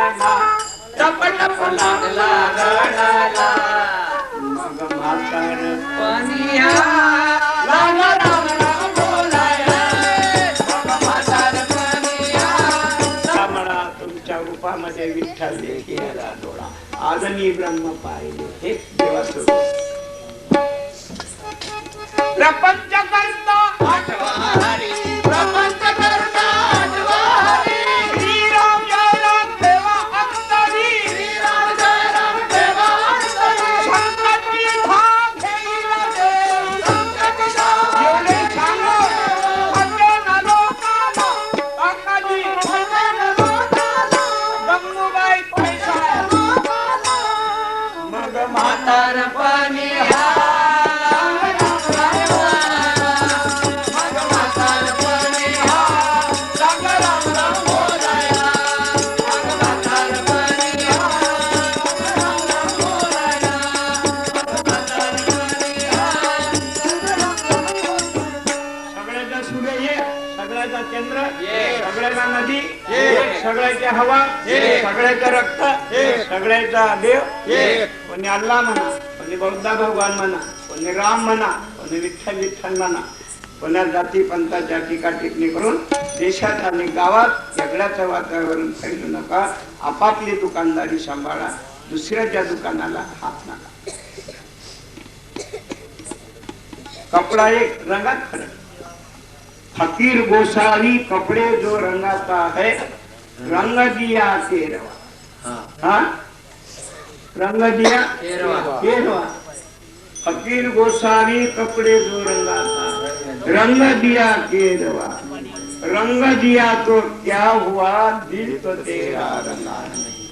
टप टप लागला रडायला मग म्हातारपणी लागला राम राम बोलायला मग म्हातारपणी म्हणा तुमच्या रूपामध्ये विठ्ठल देखील डोळा आज मी ब्रह्म पाहिले हे देवाचं प्रपंच करता आठवा हरी प्रपंच करता आठवा हरी श्रीराम जय राम देवा अंतरी श्रीराम जय राम देवा अंतरी संकटी भाग घेईला देव संकटी भाग एवढे सांगो भगवान लोकाला अक्काजी भगवान लोकाला गंगूबाई पैसा मग म्हातारपणी सगळ्याचा नदी सगळ्याची हवा सगळ्याचं रक्त सगळ्याचा देव कोणी अल्लाह म्हणा कोणी बौद्ध भगवान म्हणा कोणी राम म्हणा कोणी विठ्ठल विठ्ठल म्हणा कोणा जाती पंथाच्या टीका टिप्पणी करून देशात आणि गावात झगड्याचं वातावरण फैलू नका आपापली दुकानदारी सांभाळा दुसऱ्याच्या दुकानाला हात नका कपडा एक रंगात फरक फकीर गोसावी कपड़े जो रंगाता है रंग दिया केरवा हाँ रंग दिया केरवा फकीर गोसावी कपड़े जो रंगाता रंग दिया केरवा रंग दिया तो क्या हुआ दिल तो तेरा रंगा नहीं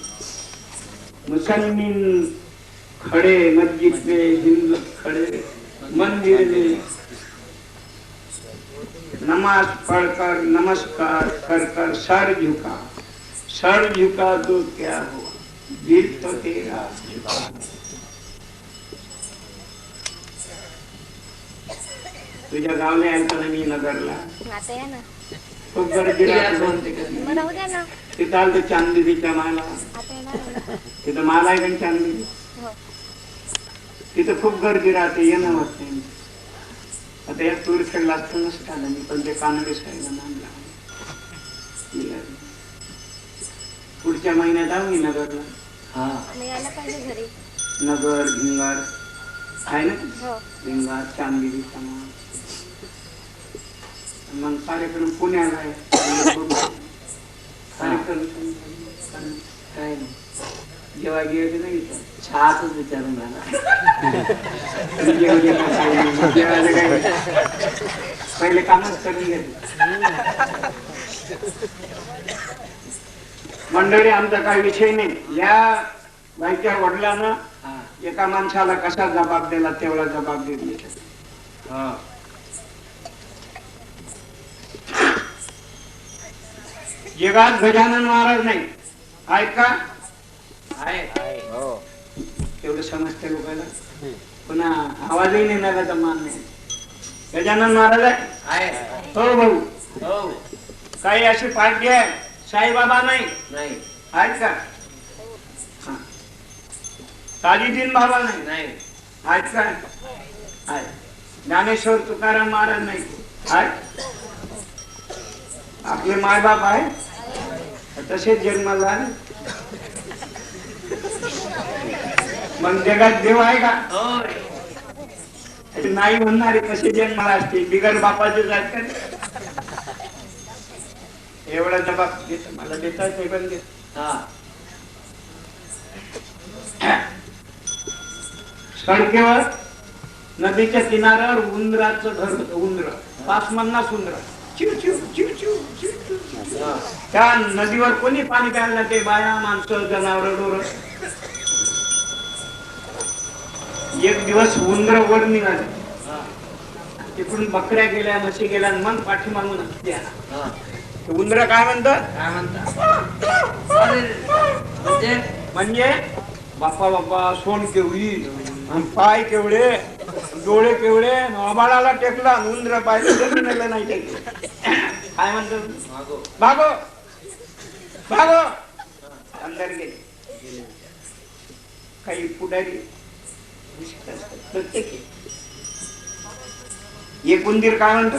मुसलमान खड़े मस्जिद में हिंदू खड़े मंदिर में नमाज पढ़कर नमस्कार कर कर सर झुका तो क्या हुआ दिल तो तेरा झुका तुझ्या गावला यायचं ना मी नगरला खूप गर्दी तिथं आलं चांदीच्या माला तिथं माला आहे पण चांदी तिथं खूप गर्दी राहते येणं होत नाही आता या टूर खेळला असतं नसतं आलं मी पण ते कानडे साहेब आणला पुढच्या महिन्यात आहो मी नगरला हा नगर भिंगार आहे ना भिंगार चांदिली समाज मग कार्यक्रम पुण्याला आहे कार्यक्रम काय नाही जेव्हा गेले नाही चहाच विचारून पहिले कामच करून घेतलं मंडळी आमचा काही विषय नाही या बाईच्या वडिलांना एका माणसाला कसा जबाब दिला तेवढा जबाब देत जगात गजानन महाराज नाही आहेत का एवढं समजते लोकांना पुन्हा आवाजही नाही नागाचा मान नाही गजानन महाराज आहे हो भाऊ हो काही अशी पार्टी आहे साईबाबा नाही आहेत का ताजीदीन बाबा नाही आहेत का ज्ञानेश्वर तुकाराम महाराज नाही आहेत आपले मायबाप आहे तसेच जन्माला झाले मग जगात देव आहे का नाही म्हणणारे कसे जन्माला असतील बिगर बापाचे जात एवढा जबाब देत मला देता ते पण देत सडकेवर नदीच्या किनाऱ्यावर उंदराचं घर होतं उंदर 50 उंदर चिव चिव चिव चिव चिव त्या नदीवर कोणी पाणी प्यायला ते बाया माणसं जनावर डोर एक दिवस उंदर वर निघाले तिकडून बकऱ्या गेल्या म्हशी गेल्या मग पाठीमागून उंदर काय म्हणतात म्हणजे बाप्पा बाप्पा सोन केवढी पाय केवढे डोळे केवढे आबाळाला टेकला उंदर पाहिजे जमिनीला नाही टेकले काय म्हणतात भागो भागो खासदार गेले, काही पुढारी प्रत्येक एक उंदीर काय म्हणतो,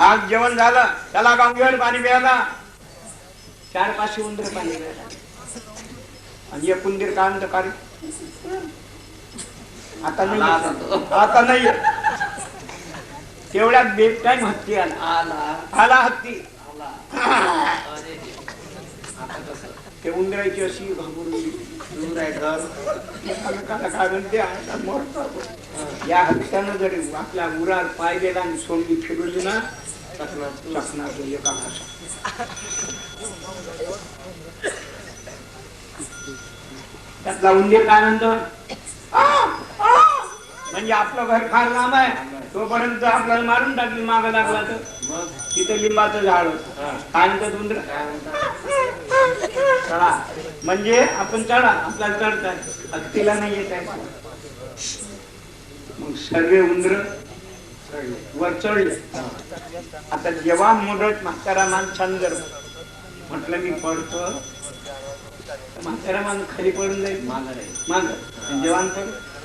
आज जेवण झालं त्याला गांगीवर पाणी मिळाला, 400-500 उंदीर पाणी मिळाला. आणि एक उंदीर काय म्हणतो, का आता नाही. तेवढ्यात बेट टाइम हत्ती आला हत्ती. ते उंदराची अशी घाबरून काय म्हणते, या हत्तीनं जरी आपल्या उरावर पाय गेला आणि सोंगी फिरवली ना, चकणार एका भाषा. त्यातला उंदीर काय म्हणतो, म्हणजे आपलं घर फार लांब आहे, तोपर्यंत आपल्याला मारून टाकली मागं लागला तर. तिथे लिंबाचं झाड होतं, काय म्हणतात उंदर, चढा म्हणजे आपण चढा, आपल्याला चढताय, हत्तीला नाही येत आहे. मग सर्व उंदर वर चढले. आता जेव्हा मुदत म्हातारा माणसानं जर म्हटलं मी पडतो, म्हातारा माणूस खाली पडून जाईल माग, जेव्हा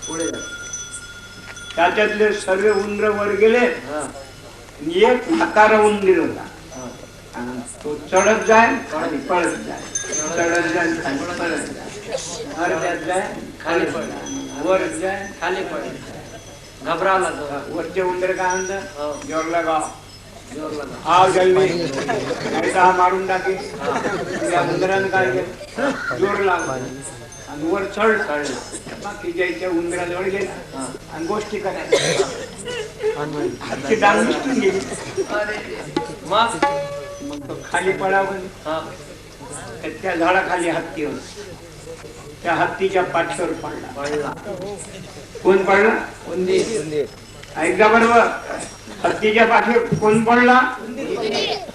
पुढे जाईल. त्याच्यातले सर्व उंदर वर गेले, एक म्हातारा उंदीर होता, तो चढत जाय खाली पळत जाय, चढत जाय खाली पळत जाय, अर्ध्यात जाय खाली पडत, वर जाय खाली पडत, घबरावला तो. वरचे उंदर काय म्हणतात, जोरला गाव हा जल्दी नाही तर हा मारून टाके. त्या उंदरानं काय केलं, जोर लागला आणि वर चढला. बाकी जायच्या उंदराजवळ गेला आणि गोष्टी करायच्या, हातची डाळ निसटून गेली. मग तो खाली पडावं, त्या झाडाखाली हत्ती होती, त्या हत्तीच्या पाठीवर पडला. कोण पडला, उंदीर. ऐका बरोबर, हत्तीच्या पाठीवर कोण पडला,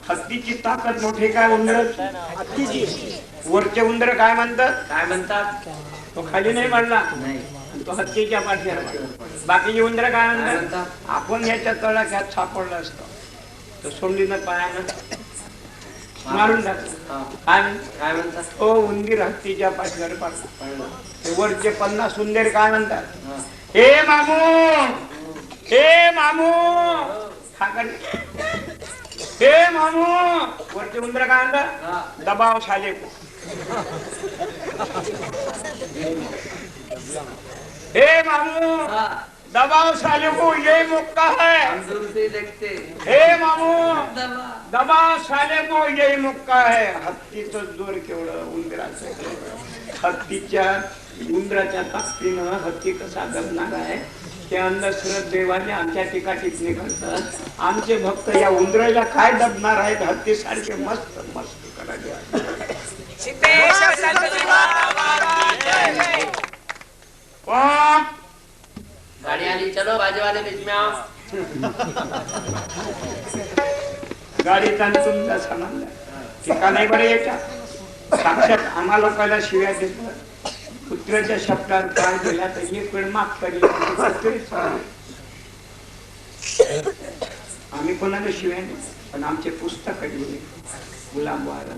हत्तीची ताकद मोठी काय उंदराची, हत्तीची. वरचे उंदर काय म्हणतात, तो खाली नाही पडला, तो हत्तीच्या पाठीवर पडला. बाकीचे उंदर काय म्हणतात, आपण याच्या तळाख्यात सापडला असतो, तो सोंडीनं पायानं मारून टाकलं. काय म्हणतात, तो उंदीर हत्तीच्या पाठीवर पडला. वरचे 50 उंदीर काय म्हणतात, हे मामू, हे मामू, हे मामू. वरचे उंदर काय म्हणतात, दबाव साले को, हे मामू दबाव साले को ये मौका है, हे मामू दबाव साले को ये मौका है. हत्तीचं जोर केवढं उंदराचं, हत्तीच्या उंदराच्या ताकदीनं हत्ती कसा दबणार आहे. ते अंधश्रद्ध देवाने आमच्या टीका टिप्पणी करतात, आमचे भक्त या उंदराला काय दबणार आहेत, हत्ती सारखे मस्त मस्त करायचे. गाड़ी आली, चलो बाजू वाले बीच में आओ. गाडीचा तुमचा सामान टीका नाही बरं याच्या. साक्षात आम्हा लोकांना शिव्या देतात, पुत्राच्या शब्दात काय केला तर एक वेळ माफ करी. आम्ही कोणाला शिव्या नाही, पण आमचे पुस्तक गुलाबवाला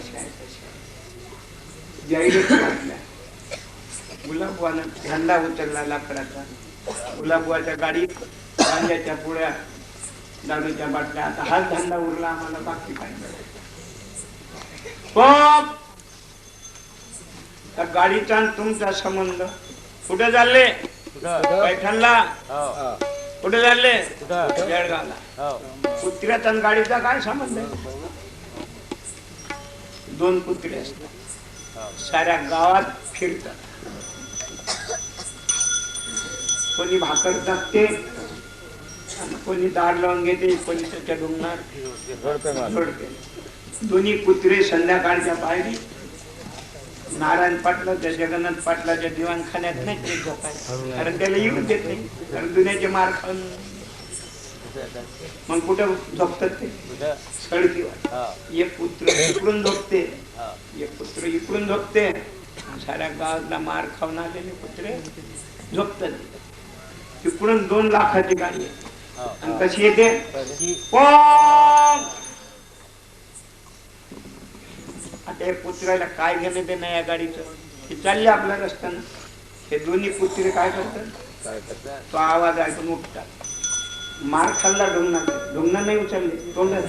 गुलाबवाला धंदा उचलला लाकडाचा. गुलाबवाच्या गाडीत गांजाच्या पुड्या, दारूच्या बाटल्या. आता हाच धंदा उरला आम्हाला, बाकी काय नाही. त्या गाडीचा तुमचा संबंध कुठे चालले, पैठणला, कुठे चालले, जळगावला. कुत्र्याचा आणि गाडीचा काय संबंध आहे. 2 कुत्रे असतात, साऱ्या गावात फिरतात. कोणी भाकर टाकते, कोणी दार लावून घेते, कोणी त्याच्या डोंगरात जोडते. दोन्ही कुत्रे संध्याकाळच्या पायरी नारायण पाटलाच्या, जगन्नाथ पाटलाच्या दिवाणखान्यात नाही ते झोपायचे, कारण त्याला येऊन देत नाही, कारण दुनियाचे मार खाऊन. मग कुठं झोपतात ते, सडकीवर. एक पुत्र इकडून झोपते, एक पुत्र इकडून झोपते. साऱ्या गावातला मार खाऊन आलेले कुत्रे झोपतात. तिकडून 2 लाखाची गाडी आणि कशी येते, हे कुत्र्याला काय घेणं देणं या गाडीचं, हे चालले आपल्या रस्त्यानं. हे दोन्ही कुत्रे काय करतात, तो आवाज ऐकून उठतात. मार खाल्ला ढुंगणं नाही उचलले, तोंडात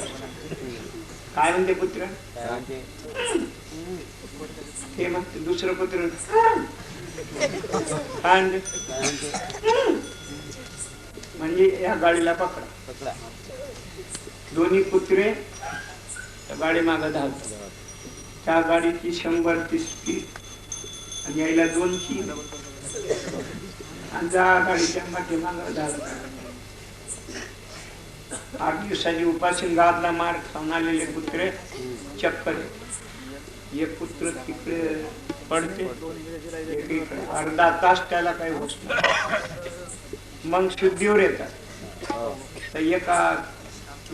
काय म्हणते कुत्रा, ते म्हणते दुसरं कुत्र काय म्हणते, म्हणजे या गाडीला पकडा. दोन्ही कुत्रे त्या गाडी मागे धावतात. त्या गाडीची 130 स्पीड आणि यायला 200, आणि त्या गाडीच्या मागे मागे धावतात. 8 दिवसाची उपाशी गावातला मार खाऊन आलेले कुत्रे चक्कर. एक कुत्र तिकडे पडते, एक इकडे. अर्धा तास त्याला काही होत नाही. मग शुद्धीवर येतात. तर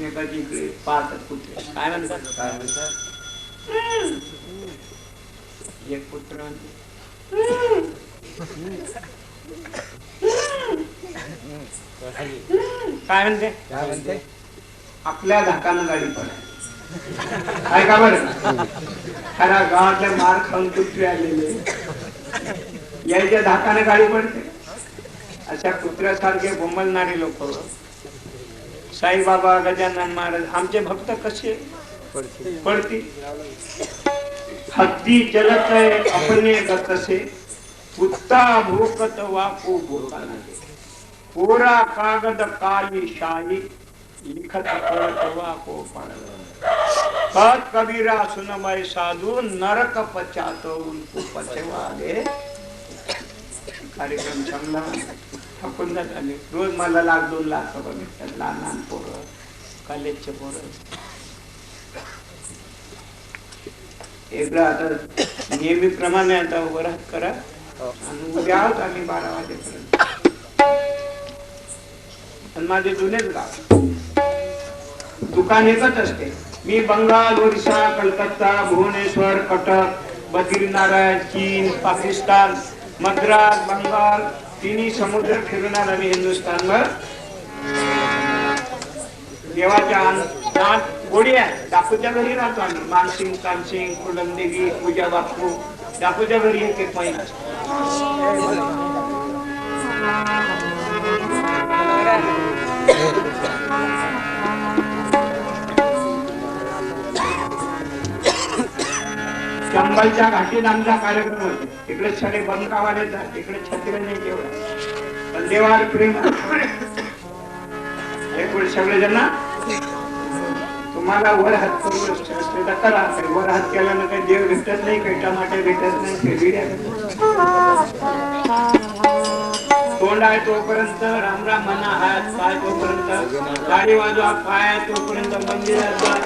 एकाची इकडे पाहतात कुत्रे, काय म्हणतात, एक कुत्र म्हणते काय म्हणते, आपल्या धाकानं गाडी पडाय. काय का बरं, खरा गावातल्या मार खाऊन कुत्रे आलेले यायच्या धाकानं गाडी पडते. अशा कुत्र्यासारखे बोंबलणारे लोक साईबाबा, गजानन महाराज आमचे भक्त कसे पडतील. हत्ती चलत अपने गतसे, कुत्ता भूकत वापू भूकाना. कोरा कागद काली शाही, लिखत पडत वापो पडला. कत कबीरा सुनमय साधू, नरक पचातो उनको पचवाले. कार्यक्रम चांगला थकून झाले. रोज मला 1,00,000-2 लाख भेटतात. लहान पोरं, कॉलेजचे पोरं. एकदा आता नेहमीप्रमाणे आता वरात करा आणि उद्या आहोत आम्ही 12 वाजेपर्यंत. आणि माझे जुनेच गाव दुकान एकच असते. मी बंगाल, ओरिसा, कलकत्ता, भुवनेश्वर, कटक, बद्रीनारायण, चीन, पाकिस्तान, मद्रास, बंगाल, तिन्ही समुद्र फिरणार आम्ही हिंदुस्थानवर. देवाच्या गोडी आहे. दापूच्या घरी राहतो आम्ही. मानसिंग, कानसिंग, फुलंदेवी, पूजा बापू, दापूच्या घरी एक महिना असतो. चंबलच्या घाटीत आमचा कार्यक्रम होतो. तिकडे सगळे बंकावाले येतात, तिकडे छत्री नाही तेवढा. पण देवावर प्रेम सगळे जण. तुम्हाला वर हात करू करा. वर हात केल्यानं काही देव भेटत नाही, काही टमाटे भेटत नाही, काही बिड्या भेटत. तोंड आहे तोपर्यंत राम राम म्हणा, हात पाय तोपर्यंत गाडी वाजवा, पाय तोपर्यंत मंदिरात जा.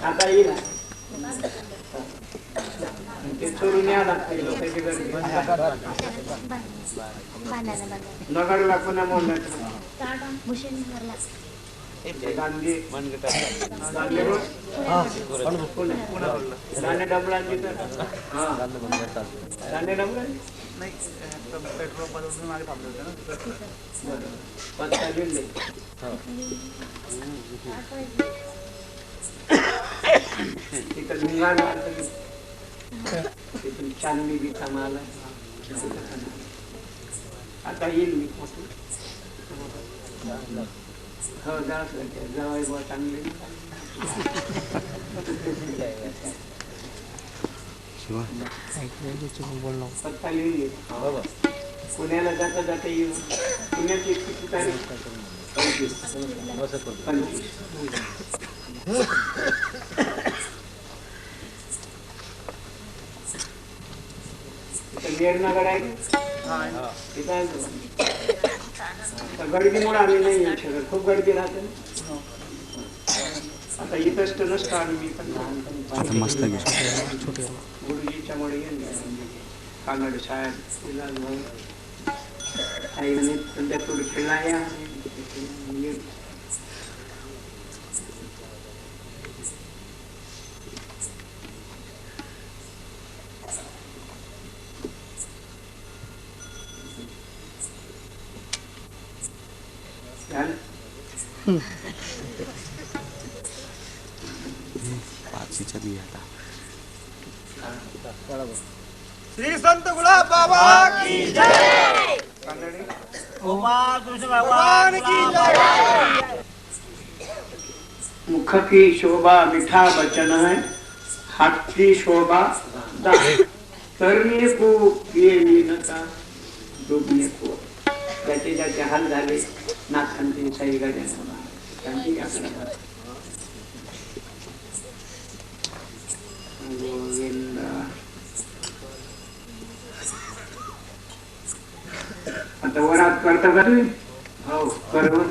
आता येईल ते चोरून या लागते लोकांची गर्दी. नगरला पुन्हा मोडला गांधी दाणे डबळांची तर दाणे डबळा पेट्रोल पंपापासून मागे थांबले होते ना. पत्ता लिहिले. तिथं भिंगाण मारलं. तिथून चांदणी बी कामाला. आता येईल मी. हो जावई बुवा चांगले. पत्ता लिहून घे. पुण्याला जाता जाता येऊ. पुण्याची किती तारीख? 25. नेरनगड आहे. गर्दीमुळे आम्ही नाही येऊ शकत. खूप गर्दी राहते. आता इथंच तर नसतं आम्ही. मी पण लहानपणी गुरुजीच्या मुळे कानड शाळेत आई म्हणे सध्या थोडी खेळला या. श्री संत गुलाब बाबा की जय. भगवान की जय. मुख की शोभा मीठा बचन है, हाथ की शोभा करने को ये नका डूबने को. ज्याचे ज्याचे हाल झाले नाथांची सही गजानन त्यांची आपल्याला गोविंद. आता वरात करता का तुम्ही? हो बरोबर.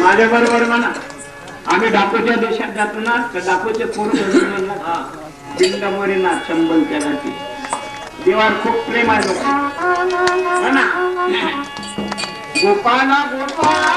माझ्या बरोबर म्हणा. आम्ही डाकोच्या देशात जातो ना तर डाकोचे पोरं बिंदामोरीना चंबलच्या घाटी देवावर खूप प्रेम आहे लोक. गोपाला गोपाला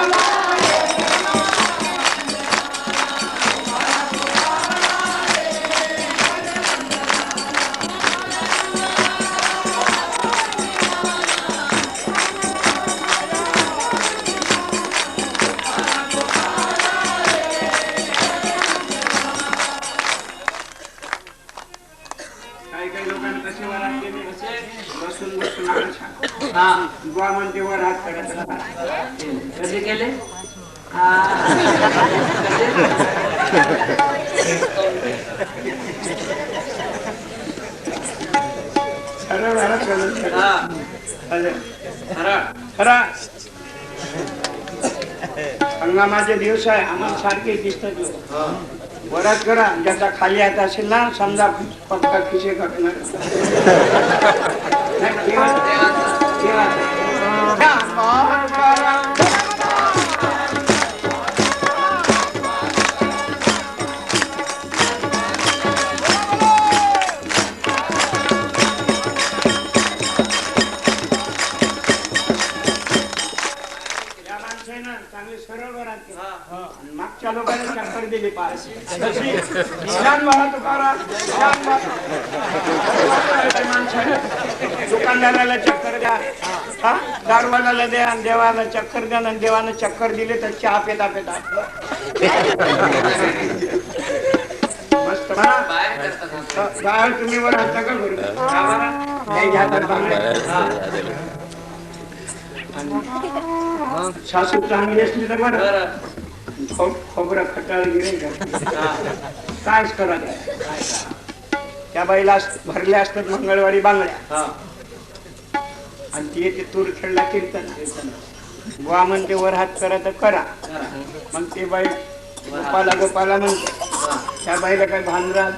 बुवा म्हणते वर हात करायचा. कसे केले? खरा हंगामाचे दिवस आहे. आम्हाला सारखे दिसतात लोक. वरात करा. ज्याचा खाली हात असेल ना समजा पक्का खिसे काढणार. चांगले सरळ वरात मागच्या लोकांना चक्कर दिली पाहिजे. दुकानदाराला चक्कर द्या, दारवाल्याला द्या, देवाला चक्कर द्या. देवानं चक्कर दिले तर चहा पेता पेता मस्त बाहेर तुम्ही वर हात का करू. सासू चांगली असली तर बरं. खोबरं खटाळ गिरे कायच करा. त्या बाईला भरल्या असतात मंगळवारी बांगड्या आणि ती येते तूर खेळला कीर्तन. बुवा म्हणते वर हात करा तर करा. मग ते बाई गोपाला गोपाला म्हणते. त्या बाईला काय भान राहत.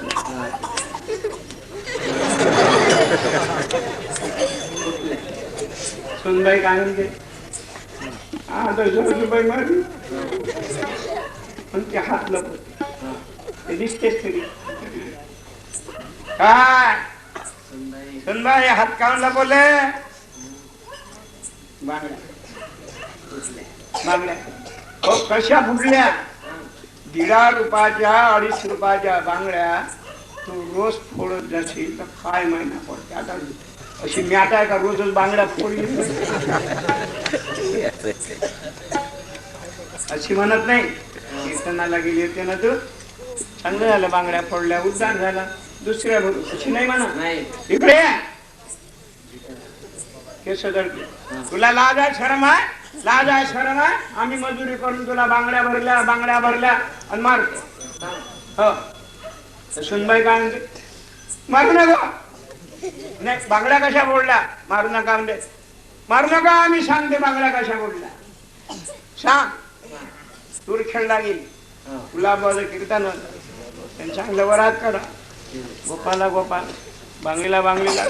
सुनबाई काय म्हणते आता बाई मारली पण ते हात लपत ते दिसतेच तरी. काय सुनबाई हात काढून लपवले. बांगड्या हो कशा फुटल्या. 1.5 रुपयाच्या 2.5 रुपयाच्या बांगड्या तू रोज फोडत जाशील तर काय महिना पडते आता अशी मॅट आहे का रोजच बांगड्या फोडली अशी म्हणत नाही कीर्तनाला गेली होती ना तू चांगलं झालं बांगड्या फोडल्या उद्धार झाला दुसऱ्या अशी नाही म्हणा नाही इकडे ये. केस धरते तुला लाज आहे शरम आहे लाज आहे शरम आहे आम्ही मजुरी करून तुला बांगड्या भरल्या आणि मारतो हो सुनबाई काय म्हणते मारू नका नाही बांगड्या कशा बोलल्या मारू नका म्हणजे मारू नका आम्ही सांगते बांगड्या कशा बोलल्या सांग तूर खेळला गेली गुलाबाचं कीर्तन त्यांनी चांगलं वरात करा गोपाला गोपाल बांगलीला बांगलीला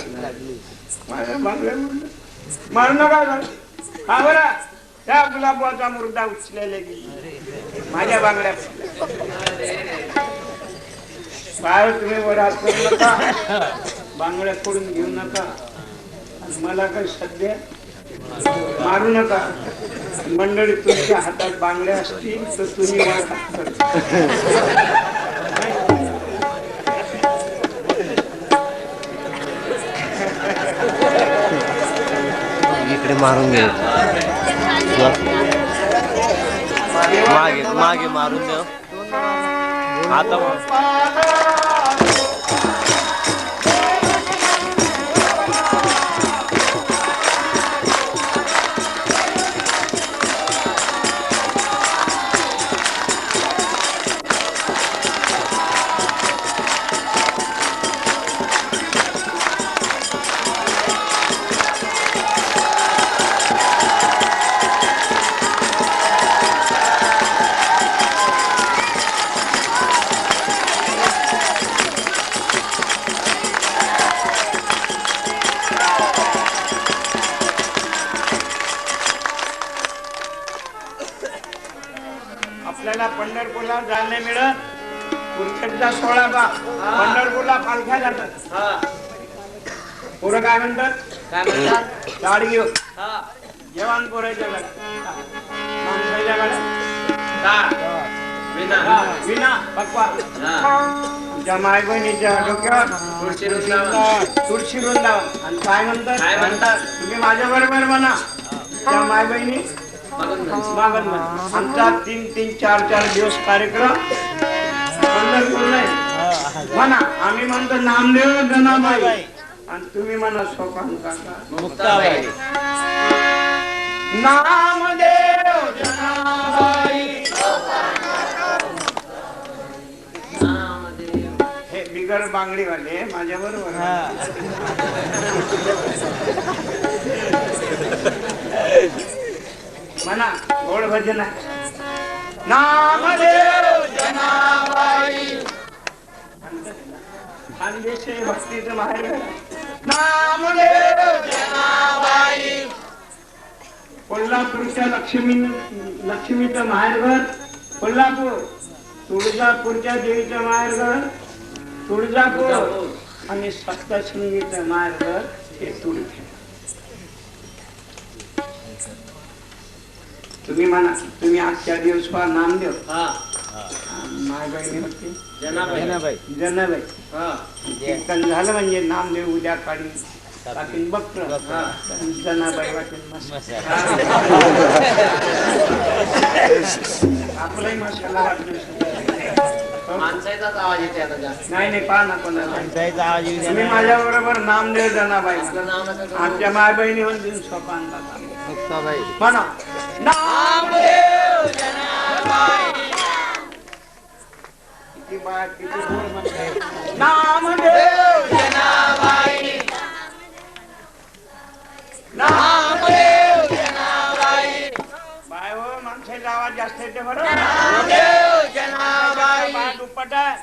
माझ्या बांगड्या मारू नका हा बरं त्या गुलाबाचा मुर्दा उचलेले गेली माझ्या बांगड्या बाहेर तुम्ही वरात करू नका बांगड्या फोडून घेऊ नका आणि मला काही सध्या मारू नका मंडळी तुमच्या हातात बांगड्या असतील तर तुम्ही मला हात करा. इकडे मारून घे मागे मागे मारून देव आता आपल्याला पंढरपूरला जायला मिळत कुरखेडचा सोहळा बा पंढरपूरला पालख्या जातात पोरं काय म्हणतात काय म्हणतात गाडी घेऊ हा जेवण पोरायच्या माणसाच्या का विना गाड्या विना पक्वा आमच्या माय बहिणीच्या डोक्यावर तुळशी वृंदावन. तुळशी वृंदावन आणि काय म्हणतात काय म्हणतात? तुम्ही माझ्या बरोबर म्हणा त्या माय बहिणी मागून जा. मागण म्हणा आमचा 3-3, 4-4 दिवस कार्यक्रम पंढरपूर नाही म्हणा आम्ही म्हणतो नामदेव जनाबाई आणि तुम्ही म्हणा सोपान काका मुक्ताबाई नामदेव जनाबाई नामदेव हे बिगर बांगडीवाले माझ्या बरोबर म्हणा गोड भजन आहे नामदेव जनाबाई खानदेश भक्तीचं माहेर नामदेव जनाबाई कोल्हापूरच्या लक्ष्मीचं माहेरघर कोल्हापूर तुळजापूरच्या देवीचं माहेरघर तुळजापूर आणि सप्तशृंगीचं माहेरघर हे तुळजापूर तुम्ही म्हणा तुम्ही आजच्या दिवस पहा नामदेव हा माय बहिणी होती जनाबाई जनाबाई हा कीर्तन झालं म्हणजे नामदेव उद्या काढून टाकीन बघतो जनाबाई वाटेल मस्त आपलाही मसाला वाटतो माणसाचाच आवाज येते आता जास्त नाही नाही पहा ना कोणाला आवाज येऊ तुम्ही माझ्या बरोबर नामदेव जनाबाई आपलं नाव नका करू. आमच्या माय बहिणी होऊन सोपान मुक्ताबाई म्हणा नामदेव जनाबाई किती बाळ किती गोड म्हणते नामदेव जनाबाई नामदेव जनाबाई बाय हो माणसाचा आवाज जास्त येते बरं नामदेव जनाबाई बाय दुप्पट आहे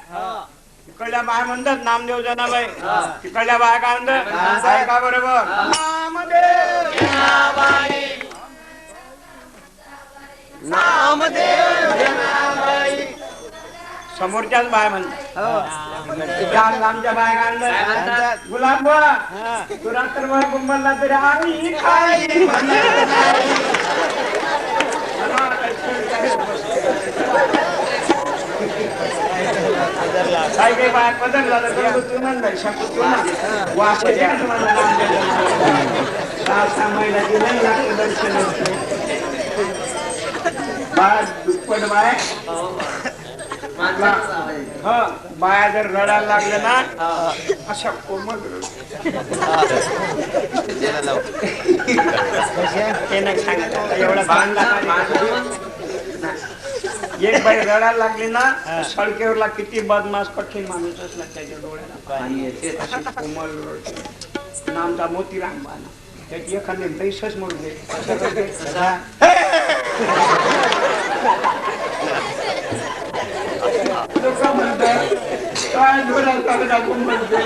तिकडल्या बाय म्हणतात नामदेव जनाबाई तिकडल्या बाय काय म्हणतात बाय का बरोबर नामदेव जनाबाई नामदेव जनाबाई समोरच्याच बाय म्हणतात आमच्या बाय काय म्हणतात गुलाब तू रात्रभर कुंभरला तरी आम्ही खाई काही काही बाया पदर झालं तर तू म्हणलं शकतो ना वास येते ना तुम्हाला नाम देताना. 6 महिला दिलं लागतं दर्शन बाया दुप्पट बाय बाया जर रडायला लागल्या ना अशा कोमल ते नाही सांगत एवढा एक बाई रडायला लागली ना सडकेवरला किती बदमाश कठीण माणूस असला त्याच्या डोळ्याला अशी कोमल रडते. नामचा मोतीराम बाना त्याची एखादी बैसच म्हणून दे लोक म्हणतात काय डोळ्यात कागदा म्हणते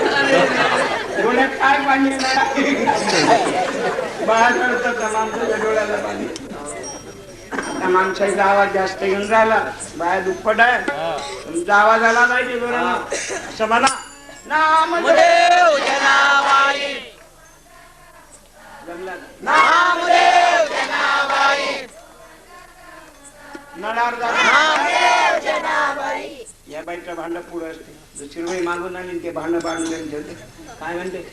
डोळ्यात काय पाणी नाही बाहेर करतात माणसाच्या डोळ्याला पाणी. त्या माणसाचा आवाज जास्त घेऊन राहिला बाया दुप्पट आहे तुमचा आवाज आला पाहिजे जोरानं असं म्हणा नामदेव जनाबाई नामदेव जनाबाई नडार या बाईचं भांड पुढं असते दुसरी बाई मागून आली ते भांड बांधून ठेवते काय म्हणते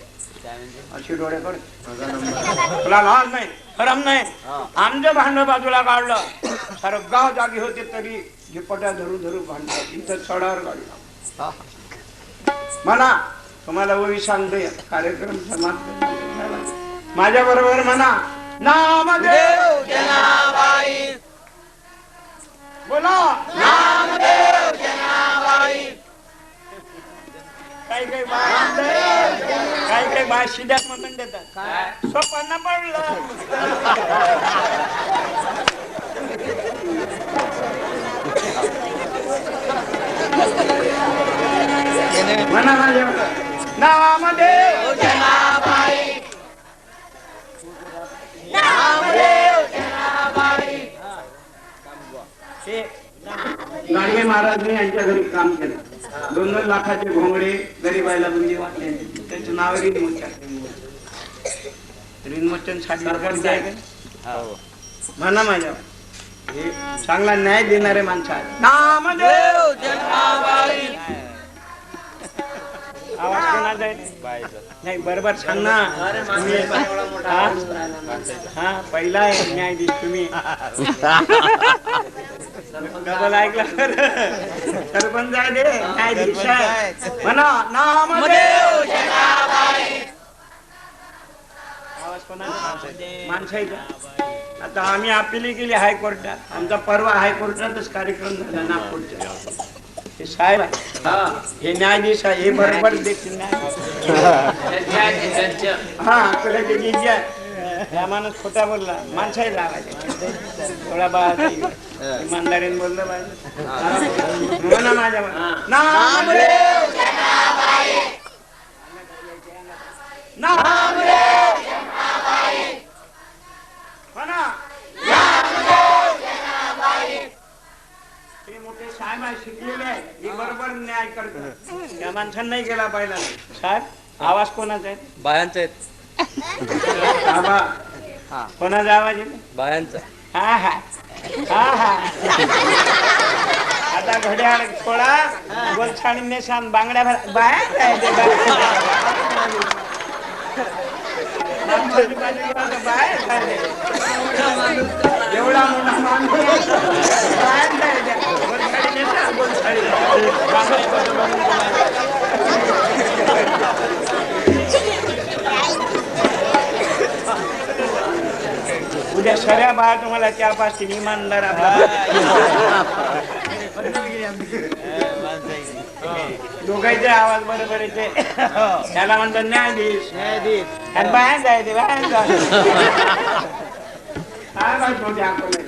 अशी डोळ्याकडे तुला लाज नाही खरम नाही आमचं भांड बाजूला काढलं सारं गाव जागी होते तरी झिपट्या धरू धरू भांड इथं चढावर काढलं. म्हणा तुम्हाला वही सांगतोय कार्यक्रम समाप्त माझ्या बरोबर म्हणा नामदेव जनाबाई बोला नामदेव जनाबाई. काही काही बाय शिद्यात म्हणून देतात सोपांना पडलं म्हणा माझ्या नामदेव जनाबाई नामदेव जनाबाई. गाडगे महाराजने यांच्या घरी काम केलं 2-2 लाखाचे घोंगडे गरीबाईला बुंदी वाटले त्यांचं नाव रिनमोचन म्हणा माझ्या हे चांगला न्याय देणारे माणसं आहेत. नामदेव जनाबाई आवाज कोणाचा आहे नाही बरोबर सांग ना हा पहिला आहे न्यायाधीश तुम्ही डबल ऐकला सरपंच आहे दे न्यायाधीश आहे म्हणा नामदेव जनाबाई. आवाज कोणाचा माणसाचा. आता आम्ही अपील केली हायकोर्टात आमचा परवा हायकोर्टातच कार्यक्रम झाला नागपूरचा. हे साहेब हे न्यायाधीश आहे हे बरोबर देखील हा कडे त्या माणूस खोटा बोलला माणसाही लावायचे थोडा बाहेर इमानदारीने बोललं पाहिजे म्हणा माझ्या नामदेव जनाबाई नामदेव जनाबाई म्हणा नामदेव जनाबाई. ते मोठे साहेब आहे शिकलेले आहे हे बरोबर न्याय करतात त्या माणसांना नाही गेला पाहिजे. साहेब आवाज कोणाचा आहे बायांचा आहेत कोणाचा आवाज आहे बायांचा. हा हा हा हा आता घड्याळ थोडा गोलछाणीने सांग बांगड्या बाहेर एवढा मोठा माणूस उद्या सगळ्या बाया तुम्हाला त्या पासून इमानदार दोघांचे आवाज बरोबर येते त्याला म्हणतात न्यायाधीश न्यायाधीश बाहेर जायचे बाहेर काय छोटे अकोले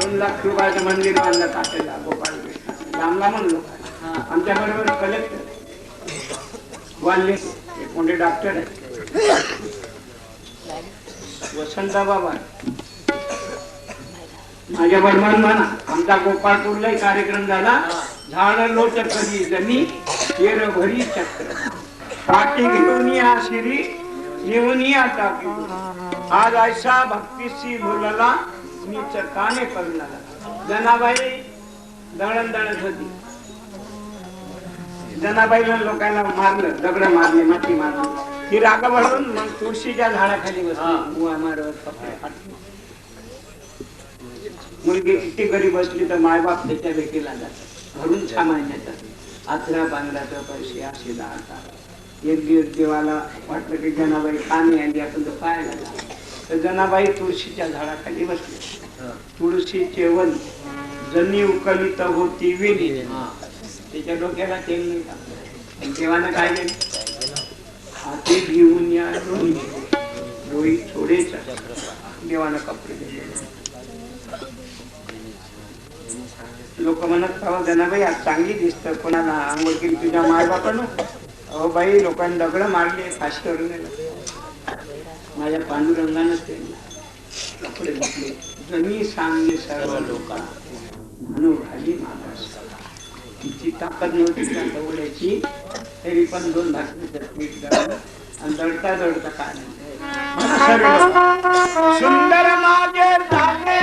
2 लाख रुपयाचं मंदिर बांधलं काटेला गोपाळ लांबला म्हणलो आमच्या बरोबर कलेक्टर वाल्ले मोठे डॉक्टर आहे वसंता बाबा माझ्या बरोबर म्हणा आमचा गोपाळपूरलाही कार्यक्रम झाला झाड लोटक कधी जमी केर भरी चक्र पाठी घेऊन या शिरी येऊन आता आज ऐसा भक्तीशी बोलला मीच काने पडला जनाबाई दळण दळत होती जनाबाईला लोकांना मारलं, दगड मारले, माती मारली. ही राग भरून मग तुळशीच्या झाडाखाली बसली, उवा मारत कपडे फाटले. मुलगी किती घरी बसली तर मायबाप त्याच्या भेटीला जातात, घरून 6 महिन्याचा आचरा बांगड्याचा पैसे असे दाळतात. एक दिवस देवाला वाटलं की जनाबाई कामी आली, आपण तो पाहायला जा. तर जनाबाई तुळशीच्या झाडाखाली बसली. तुळशीचे वन जनी उकलित होती वेली, त्याच्या डोक्याला तेल नाही टाकलं. देवानं काय केलं? हाती घेऊन या डोई थोडेच देवानं कपडे दिले. लोक म्हणत जनाबाई आज चांगली दिसत, कोणाला आंघोळ केली तुझ्या मायबापानं? अहो बाई, लोकांनी दगड मारले, फाशीवर नेलं, माझ्या पांडुरंगानं ते कपडे घेतले. जमी सांगली सर्व लोकांना म्हणून राहिली माणूस. तिची ताकद नव्हती त्या दवड्याची, तरी पण 2 भाकरीचं पीठ दळलं आणि दळता दळता काय सुंदर माझे झाले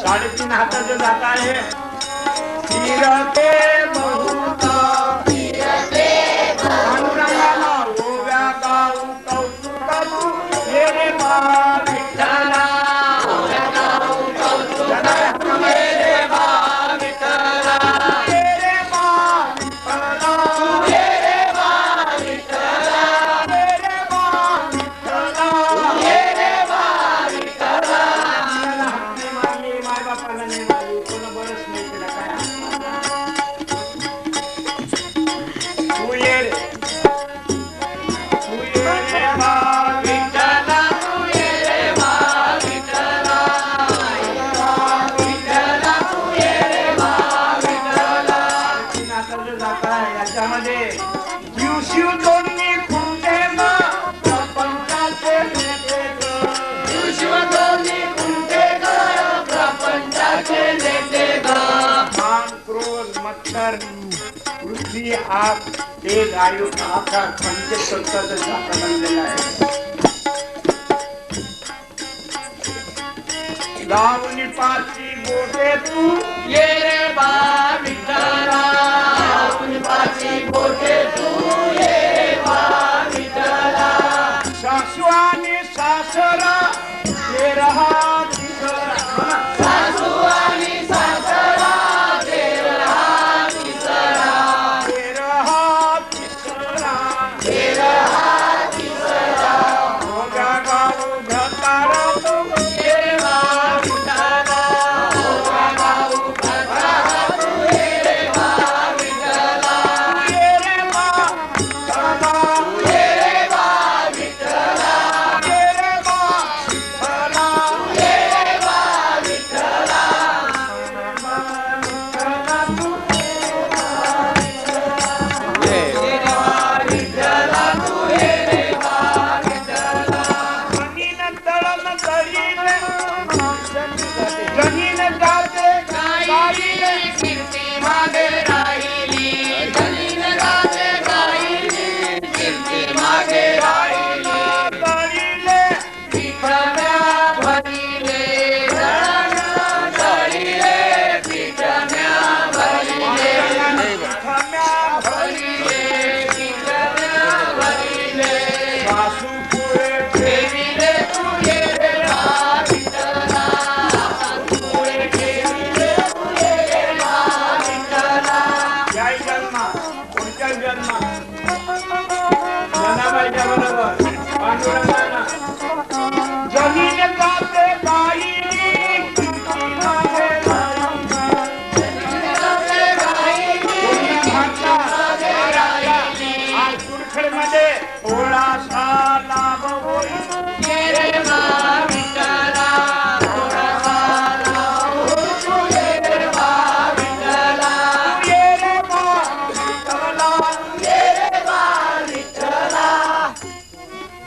3.5 हाताचं जात आहे. फिरते पांडुरंगाला ओव्या गाऊ कौतुक करू, ये रे बा विठ्ठला, ये रे बा विठ्ठला, ये रे बा विठ्ठला, ये रे बा विठ्ठला, ये रे बा विठ्ठला, ये रे बा विठ्ठला. हातने मारली, मायबापाला नाही मारली, कोणा बरंच नाही केलं काय. तू ये रे, तू ये रे बा विठ्ठला, तू ये रे बा विठ्ठला, विठ्ठला, तू ये रे बा विठ्ठला. नाचाचं जाता याच्यामध्ये जीव शिव दोन्ही खुंटे मा प्रपंचाचे नेते ग, जीव शिव दोन्ही खुंटे ग, प्रपंचाचे नेते ग. मान क्रोध मत्सर पृथ्वी आग तेज आयु आकार पंचतत्वाचं जाता बनलेला आहे. लावणी पाची बोटे तू ये रे बा विठ्ठला, लावणी पाची बोटे तू ये रे बा विठ्ठला. सासू आणि सासरा ते रहा तिसरा, सासू आणि सासरा ते रहा तिसरा, ते रहा तिसरा, ते रहा तिसरा. ओव्या गाऊ घतारा तू ये रे बा विठ्ठला, ओव्या गाऊ घतारा तू ये रे बा विठ्ठला, ये रे बा विठ्ठला, ये रे बा विठ्ठला, ये रे बा विठ्ठला, ये रे बा विठ्ठला. जमीन तळण तळीले, जमीन गाते गाईले, कीर्ती मागे राहिली, जमीन गाते गाईली, कीर्ती मागे राहिली. तळीले पिठम्या भरिले, तळण तळीले पिठम्या भरिले, पिठम्या भरिले, पिठम्या भरिले. सासू पुढे ठेविले तू ये रे बा विठ्ठला, सासू पुढे ठेविले तू ये रे बा विठ्ठला. या जन्मा पुढच्या जन्मा जनाबाईच्या बरोबर पांडुरंगाला जमीन गाते गाईली, कीर्ती मागे राहिली, जमीन गाते गाईली, कीर्ती मागे राहिली. आज कुरखेडमध्ये थोडासा लाभ होईल, ये रे बा विठ्ठला, थोडासा लाभ होईल, तू ये रे बा विठ्ठला, तू ये रे बा विठ्ठला, ये रे बा विठ्ठला.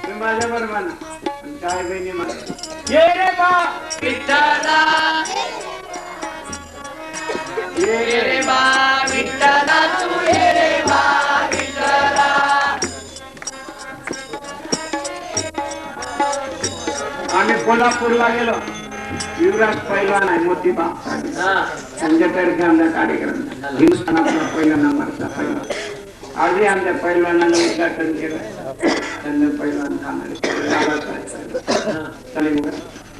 तुम्ही माझ्या बरोबर म्हणा, आणि काय बहिणी म्हणा, ये रे बा विठ्ठला, ये रे बा विठ्ठला, तू ये रे बा विठ्ठला. आम्ही कोल्हापूरला गेलो, युवराज पैलवान आहे मोतीबा, त्यांच्यातर्फे आमचा कार्यक्रम हिंदुस्थानातला पहिला नंबरचा पैलवान. आजही आमच्या पैलवानाने उद्घाटन केलं. त्यांना पैलवान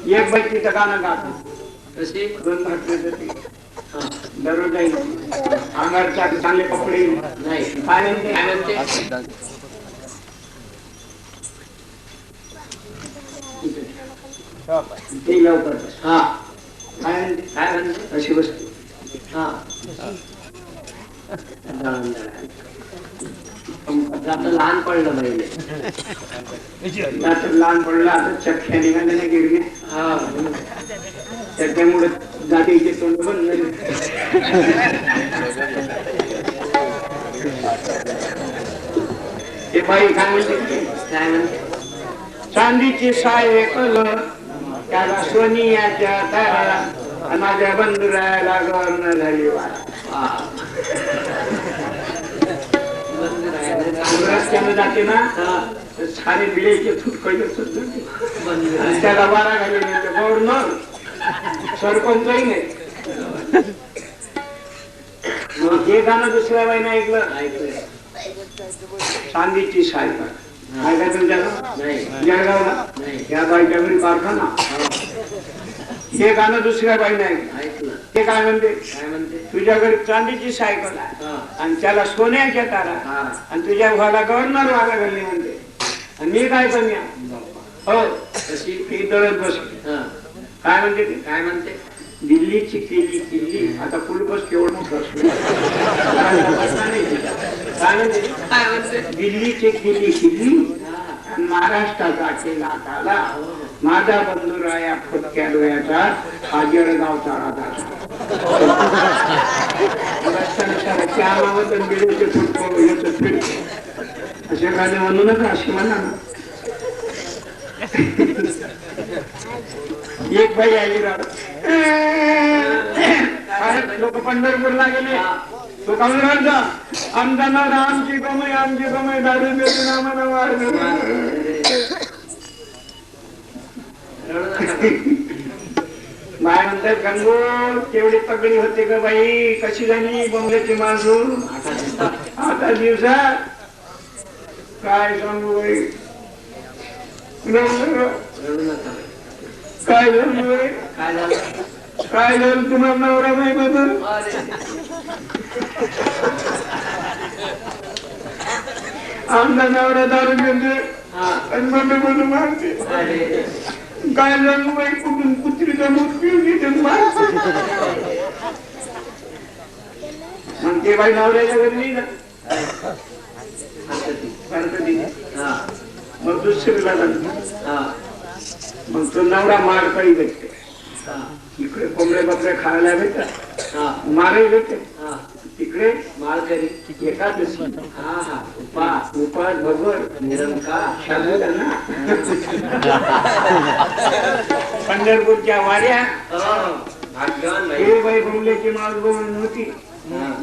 एक बैठकीचं गाणं गातो, कशी दोन भरती दररोज अंगारच्या चांगले कपडे नाही काय म्हणते? काय म्हणते ते लवकर हा काय म्हणते? काय म्हणते अशी वस्तू हा आपलं लहान पडलं पहिले आता लहान पडलं, आता चख्या निघाल्या ना गिरण्या, हा त्याच्यामुळे जातीचे तोंड बंद झाले. ते बाई काय म्हणते? काय म्हणते चांदीची साय कलर त्याला सोनियाच्या तारा, माझ्या बंधुराला गवर्नर झाली वारा. रस्त्यानं जाते ना तर सारे बिळेचे फुटकळे त्याला वारा घालून गव्हर्नर सरपंचही नाही. मग हे गाणं दुसऱ्या बाईनं ऐकलं, चांदीची साय काय काय तुमच्याला जळगावला या बाईच्या घरी कारखाना, हे गाणं दुसऱ्या बाईने ऐकलं. ते काय म्हणते? काय म्हणते तुझ्याकडे चांदीची सायकल आहे आणि त्याला सोन्याच्या तारा, आणि तुझ्या भावाला गव्हर्नर वागा घालली म्हणते, आणि मी काय कमी हो तशी ती दळत बसली. काय म्हणते ते? काय म्हणते दिल्लीची केली किल्ली, आता फुल बस केवढं मोठं असलं. काय म्हणते? काय म्हणते दिल्लीची केली किल्ली आणि महाराष्ट्राचा केला काला, माझा बंधुराया फटक्या डोळ्याचा हा जळगावचा राधा. असे गाणे म्हणू नका, अशी म्हणा ना. एक बाई आली लोक पंढरपूरला गेले, तो काऊन राजा आमचा नाव आमची कमाई दारू बेचून आम्हाला वाढ. बाय म्हणतात गंगो केवढी पगडी होते ग बाई, कशी झाली बंगल्याची माणसू 8 दिवसात. काय सांगू बाई, काय झालं बाई, काय झालं काय झालं तुम्हाला नवरा बाई बदल. आमचा नवरा दारू घेते आणि मध्ये मारते. काय झालं बाई, कुठून कुत्रीचा मूत पिऊन घेते मग ते बाई नवऱ्याच्या घरी ना मग दुसरीला मग तो नवरा मारकळी भेटते. इकडे कोंबडे बकरे खायला भेटतात, मारही भेटते. तिकडे माळकरी एकादशी, उपास भगवत निरंकार शाबुदाना. पंढरपूरच्या वाऱ्या बाई बोंबल्याची माळ बघून होती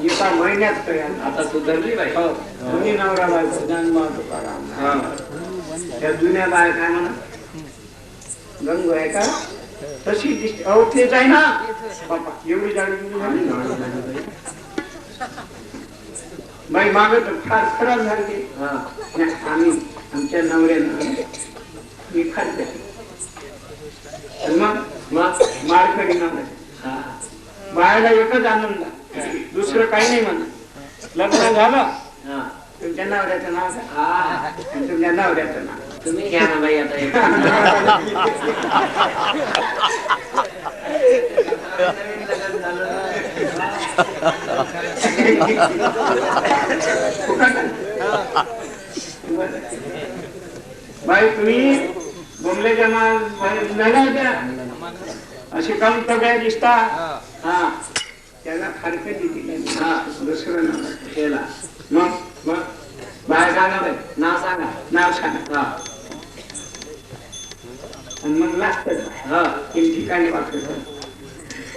एका महिन्यात तयार. आता सुधारली बाई दोन्ही नवरा बायको ज्ञानोबा तुकाराम. त्या जुन्या बाय काय म्हणा गंगू आहे का तशी दिसते. अहो तेच आहे ना बापा, एवढी जाडी झाली बाई मागत फार खराब झाली. आम्ही आमच्या नवऱ्यानं मी खात मग माळकरी नवऱ्या बाळाला एकच आनंद, दुसरं काही नाही म्हणा. लग्न झालं तुमच्या नवऱ्याचं नाव काय? तुमच्या नवऱ्याचं नाव तुम्ही घ्या ना बाई. आता बाई तुम्ही बोंबल्याच्या झाल्या होत्या अशी कमी सगळ्या दिसता. हा त्याला फारकती दिली. दुसरं नाव केला. मग बाय सांगा बाई, नाव सांगा. नाव सांगा. आणि मग लागत तीन ठिकाणी वाटत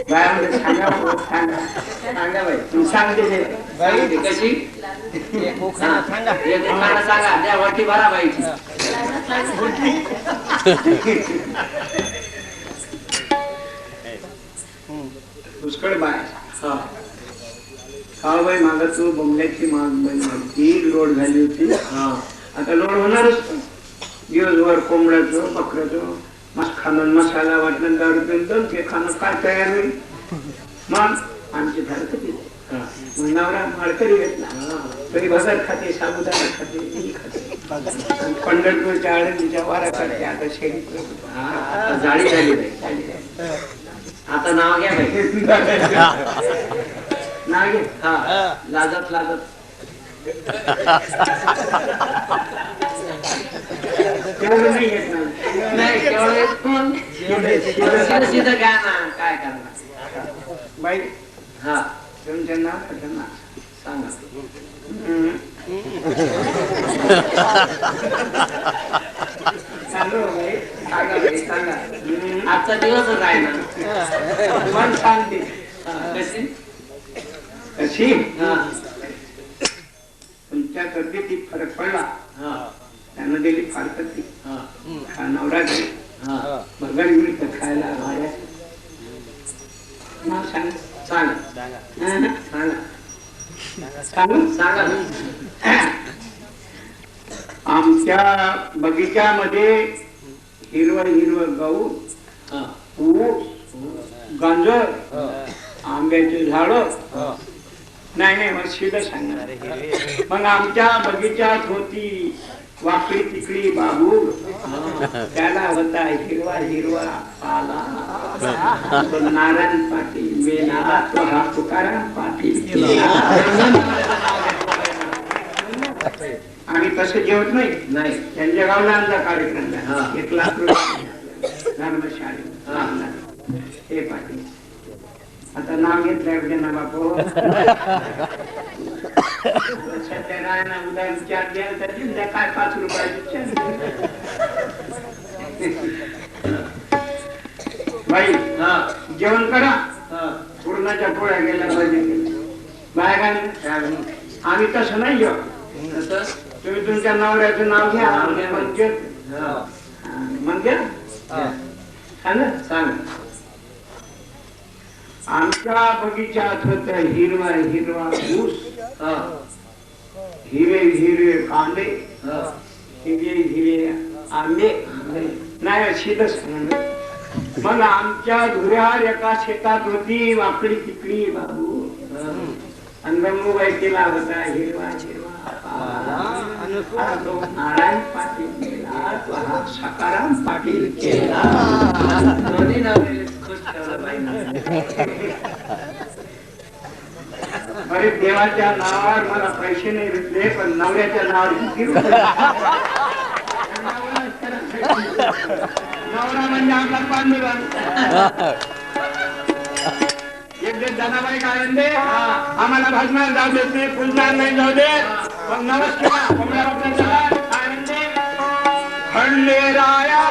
बायामध्ये सांगा सांगा बाई सांगते बाई कशी सांगा त्या वाटी भरा बाईची. पुष्कळ बाय हा बाई माग तू बोंबल्याची ती लोड झाली होती आता लोड होणारच दिवसभर कोंबड्याचं बकऱ्याचं मस्त खाणं मसाला वाटणं दारू पिऊन ते खाणं काय तयार होईल मग आमची धारकती नवरा माळकरी घेतला तरी भगर खाते साबुदाणा खाते ही खाते पंढरपूरच्या आळंदीच्या वारा करते आता शेरी जाळी झाली बाई आता नाव घ्या बाई नाव घे लाजत लाजत तेवढं नाही घेत ना नाही तेवढं सिधं काय ना काय करणार बाई हा तुमच्या नाव सांगा सांगा बाई सांगा बाई सांगा आजचा दिवसच आहे ना मन शांती कशी कशी हा तुमच्या तब्येतीत फरक पडला हा त्यानं दिली फारकती हा हा नवरा घरी हा बगर मिळतं खायला भाड्या नाव सांग सांगा सांगा सांगू सांगा आमच्या बगीच्यामध्ये हिरवं हिरवं गहू हा ऊस गांजर आंब्याची झाड नाही नाही मग सीधं सांगणार मग आमच्या बगीच्यात होती वाकडी तिकडी बाबू त्याला होता हिरवा हिरवा पाला तो नारायण पाटील मेला तो हा तुकाराम पाटील आम्ही तसं जेवत नाही त्यांच्या गावला आमचा कार्यक्रम झाला 1 लाख रुपये धर्मशाळेत हे पाटील आता नाव घेतलं ना बापू सध्या राहना उद्या विचार द्यायला तर काय 5 रुपयाचे बाई जेवण करा पूर्णाच्या पोळ्या गेल्या पाहिजे बाहेर आम्ही तसं नाही घेऊ तुम्ही तुमच्या नवऱ्याचं नाव घ्या म्हणजे सांग आमच्या बगीच्यात होत हिरवा हिरवा ऊस हिरे हिरे कांदे हिरे हिरे आंबे नाही सीधं सांग मग आमच्या धुऱ्यावर एका शेतात होती वाकडी तिकडी बाबू आणि गंगूबाई केला होता हिरवा हिरवा नारायण पाटील केला तो हा सकाराम पाटील केला दोन्ही नाव खुश ठेवलं पाहिजे अरे देवाच्या नावावर मला पैसे नाही भेटले पण नवऱ्याच्या नावावर किती नवरा म्हणजे आपला पांडुरंग एक दिवस जनाबाई काय म्हणते आम्हाला भाजणार जाऊ देत नाही फुलदार नाही जाऊ देत पण नमस्कार कोंबड्या बाप्पाला काय म्हणते खंडेराया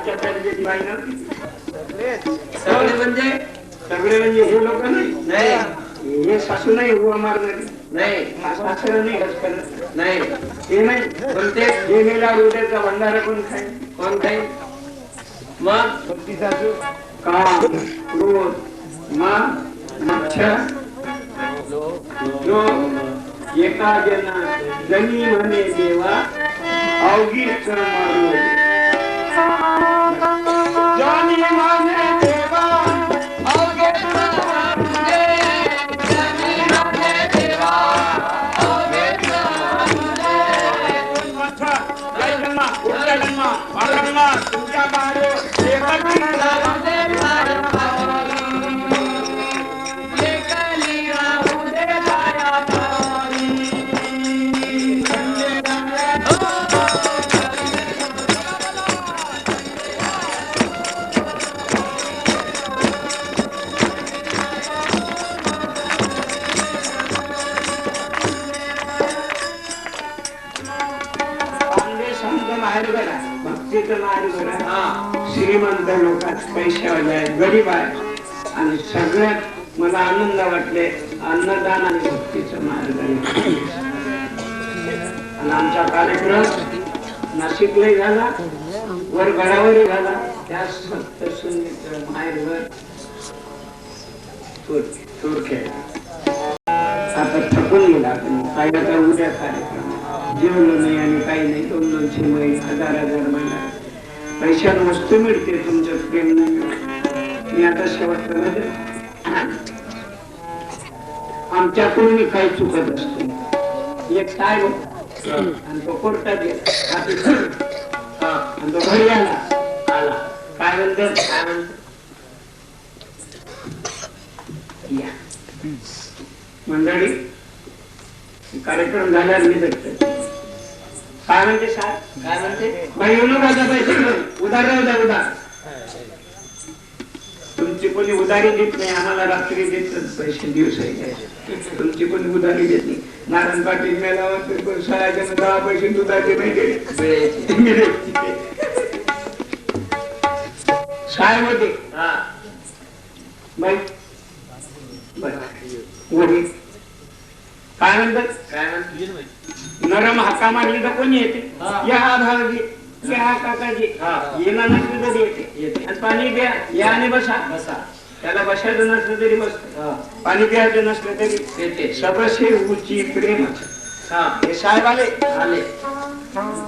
आमच्या तर्फे बाई नव्हती. सगळे म्हणजे सगळे म्हणजे हे लोक नाही, नाही हे सासू नाही उभा मारणारी, नाही हा सासरा नाही हस करत, नाही हे नाही कोणते हे मेला उद्याचा भंडारा कोण खाईल? कोण काही मग भक्ती सासू काम क्रोध मान मच्छर जो एका जना जनी म्हणे देवा अवघी चर मारू जनी म्हणे देवा अवघे चर मारू दे. जनी म्हणे देवा अवघे चर मारू दे. अच्छा, जय जन्मा उठ्या जन्मा वाढवला तुमच्या बाहेर एकच राहू दे एकली राहू दे माया पावी. भक्तीचं मार्ग श्रीमंत लोकात पैशावाले आहेत, गरीब आहे आणि सगळ्यात मला आनंद वाटले अन्नदान आणि भक्तीचं मार्ग आहे. आणि आमचा कार्यक्रम नाशिकलाही झाला, वर गडावरही झाला. त्या सप्तशृंगीचं माहेरवर थोडक्यात आता थकून गेला आपण. काय आता उद्या कार्यक्रम जेवलो नाही आणि काही नाही. 200 महिने 1000 महिना पैशाला वस्तू मिळते, तुमचं प्रेम नाही मिळत. मी आता शेवट आमच्याकडून मी काही चुकत असतो. एक काय आणि तो कोर्टात गेला आणि तो घरी आला काय म्हणतो काय म्हणतो या मंडळी कार्यक्रम झाल्यावर मी भेटतो. काय म्हणते साहेब काय म्हणते बाई येऊ नका पैसे उधार राहू द्या उधार. तुमची कोणी उधारी देत नाही, आम्हाला रात्री देतात पैसे दिवस तुमची कोणी उधारी देत नाही. नारायण पाटील मेलावर सहायच्या 10 पैसे दुधाचे नाही गेले साहेब होते बाई बरं काय म्हणतात काय म्हणते नरम हाका मारली तर कोणी येते या भाऊजी या काकाजी येणार नसलं तरी येते. आणि पाणी द्या या आणि बसा बसा. त्याला बसायचं नसलं तरी बसत, पाणी द्यायचं नसलं तरी येते. सबसे उची प्रेम हे साहेब आले आले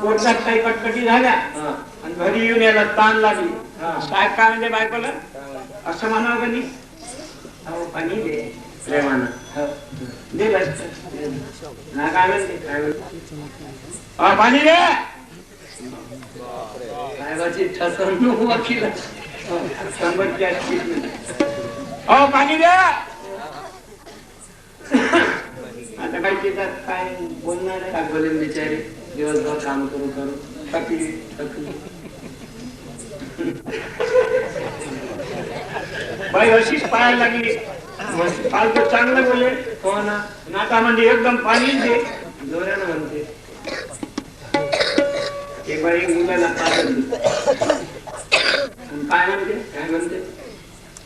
पोटात काही कटकटी झाल्या आणि घरी येऊन याला ताण लागली. साहेब काय म्हणजे बायकोला असं म्हणावं का नाही, अहो पाणी दे प्रेमानं दिलं ना. काय म्हणते काय म्हणते पाणी दे साहेबाची ठसवणूक वकील 100च्या अहो पाणी द्या. आता काय त्याच्यात काय बोलणार आहे का बोलेन बिचारी दिवसभर काम करू करू थकली थकली. बाई अशीच पाहायला लागली. फालतू चांगलं बोले हो ना नाका म्हणजे एकदम पाणी दे जोरानं म्हणते. एक बाई मुलाला पाजली काय म्हणते काय म्हणते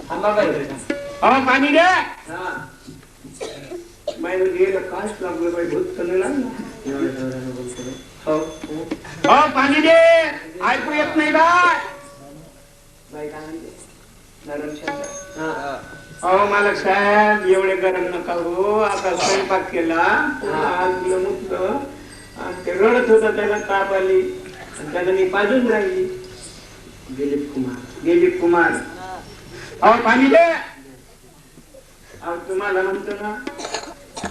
आंबा बाई पाणी द्या. बाई गेलं काच लागलं बाई भूत नाही लागलं एवढ्या जोरानं बोलतो. हो पाणी दे ऐकू येत नाही बाय. बाई काय म्हणते नरम शब्द अहो मालक साहेब एवढे गरम नका हो. आता स्वयंपाक केला आणलं मुतलं आणि ते रडत होता त्याला ताप आली आणि त्याला मी पाजून राहिली. दिलीप कुमार अहो पाणी दे. अहो तुम्हाला म्हणतो ना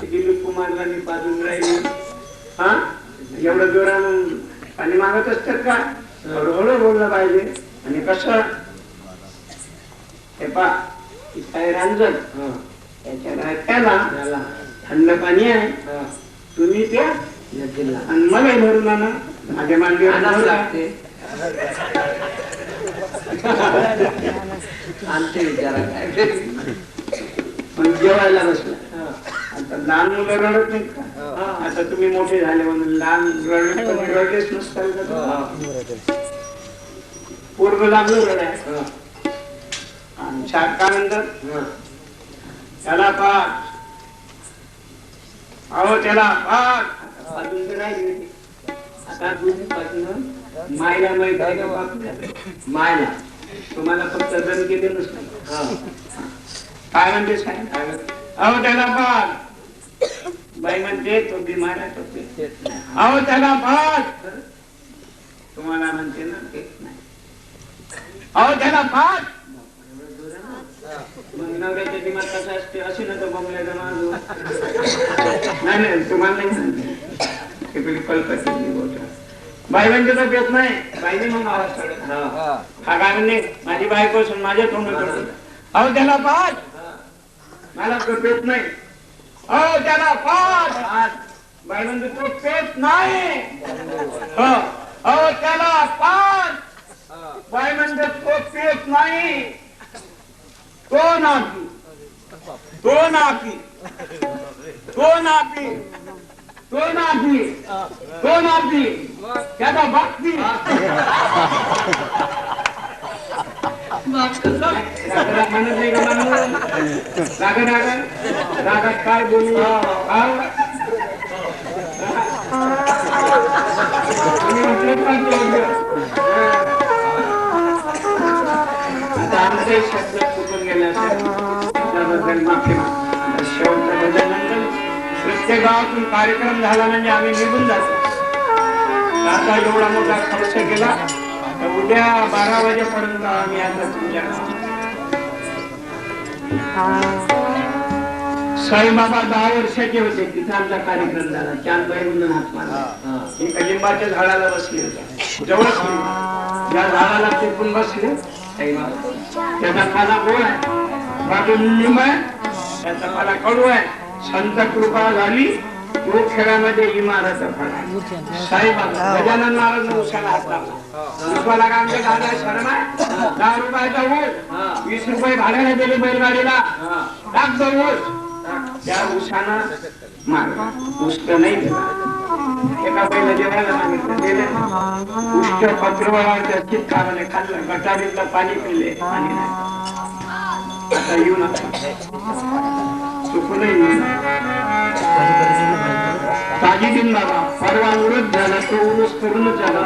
दिलीप कुमारला मी पाजून राहिली. हा एवढं जोरानं पाणी मागत असतात का? हळूहळू बोललं पाहिजे. आणि कसं हे पा काय रांजण त्याच्या राख्याला थंड पाणी आहे तुम्ही त्या आणि मला भरून आणा माझ्या मांडीवर लागते. आणते विचारा काय पण जेवायला बसला. आता लहान मुलं रडत नाहीत का? आता तुम्ही मोठे झाले म्हणून लहान रडलेच नसताल का? पूर्व लागलं रडायला. आणि शारकानंतर त्याला पाठ, अहो त्याला पाठ अजून तर नाही गेली. आता दोन्हीपासून मायला माहित आहे का बाप मायला तुम्हाला फक्त दण केले नसतं. काय म्हणतेस काय? अहो त्याला पाठ, बाई म्हणते तो बिमार आहे तो पेट नाही. अहो त्याला पाठ, तुम्हाला म्हणते ना पेट नाही. अहो त्याला पाठ, मग नवऱ्याचे दिमाग कसं असते असे ना तो बंगल्याचा माणूस. नाही नाही तुम्हाला नाही सांगते कल्पना गोष्ट. बाई म्हणजे तो पेत नाही. बाईने मग आवाज काढला, हा काय म्हणणे माझी बायको असून माझ्या तोंडाकडे. अहो त्याला पाठ, मला तो पेत नाही. अहो त्याला पाठ, बाई म्हणजे तो पेत नाही. अहो त्याला पाठ, बाई म्हणजे तो पेत नाही. तो नापी, तो नापी, तो नापी, तो नापी, तो नापी, त्याचा बापी. म्हणत नाही का माणूस? रागात काय बोलू? आता आमचे शब्द चुकून गेले असेल त्याबद्दल माफी मागतो. शेवटच्या बदल्यानंतर प्रत्येक गावातून कार्यक्रम झाला म्हणजे आम्ही निघून जातो. आता एवढा मोठा खर्च केला तर उद्या 12 वाजेपर्यंत आम्ही आता तुमच्या साईबाबा 10 वर्षाचे होते. तिथे आमचा कार्यक्रम झाला. चांदबाई म्हणून हात मारला. लिंबाच्या झाडाला बसले होते जवळच. ज्या झाडाला ते पण बसले साईबाबा, त्याचा पाला गोड आहे, बाजून लिंब आहे, त्याचा पाला कडू आहे. संत कृपा झाली तो खेळामध्ये इमारत फळा. साईबाबा गजानन महाराज उशाला हात लावला. रुपयाला का आमच्या दादा शर्मा 10 रुपयाचा ऊस, 20 रुपये भाड्याने दिले बैलगाडीला. टाक तो ऊस. त्या ऊसानं मारला. उष्ट नाही दिला. एका बैला जेवायला सांगितलं दिलं. उष्ट पत्रवळाच्या चित्काराने खाल्लं. गटारीतलं पाणी पिले, पाणी नाही. आता येऊ नका, चुकूनही येऊ नका. ताजीदीन बाबा परवा उरत झाला तो उरुस करूनच झाला.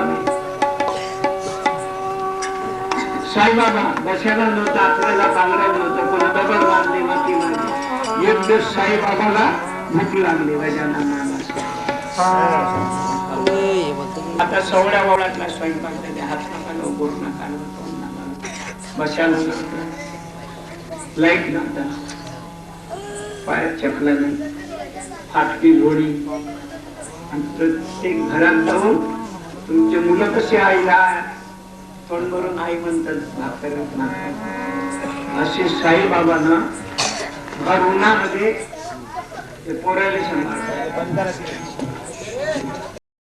साईबाबा बसायला नव्हता, आपल्याला पांघरायला नव्हतं, कोणा डबल मारली, माती मारली. एक दिवस साईबाबाला भूक लागली. गजानन आता सवड्या ववळातला स्वयंपाक त्याने हात नका बोट नका बसायला नव्हतं, लाईट नव्हता, पायात चपला नाही, फाटकी घोडी. आणि प्रत्येक घरात जाऊन तुमचे मुलं कसे आईला तोंड भरून आई म्हणतात भाकरत नाही. असे साईबाबांना भर उन्हामध्ये पोरायला सांभाळतात.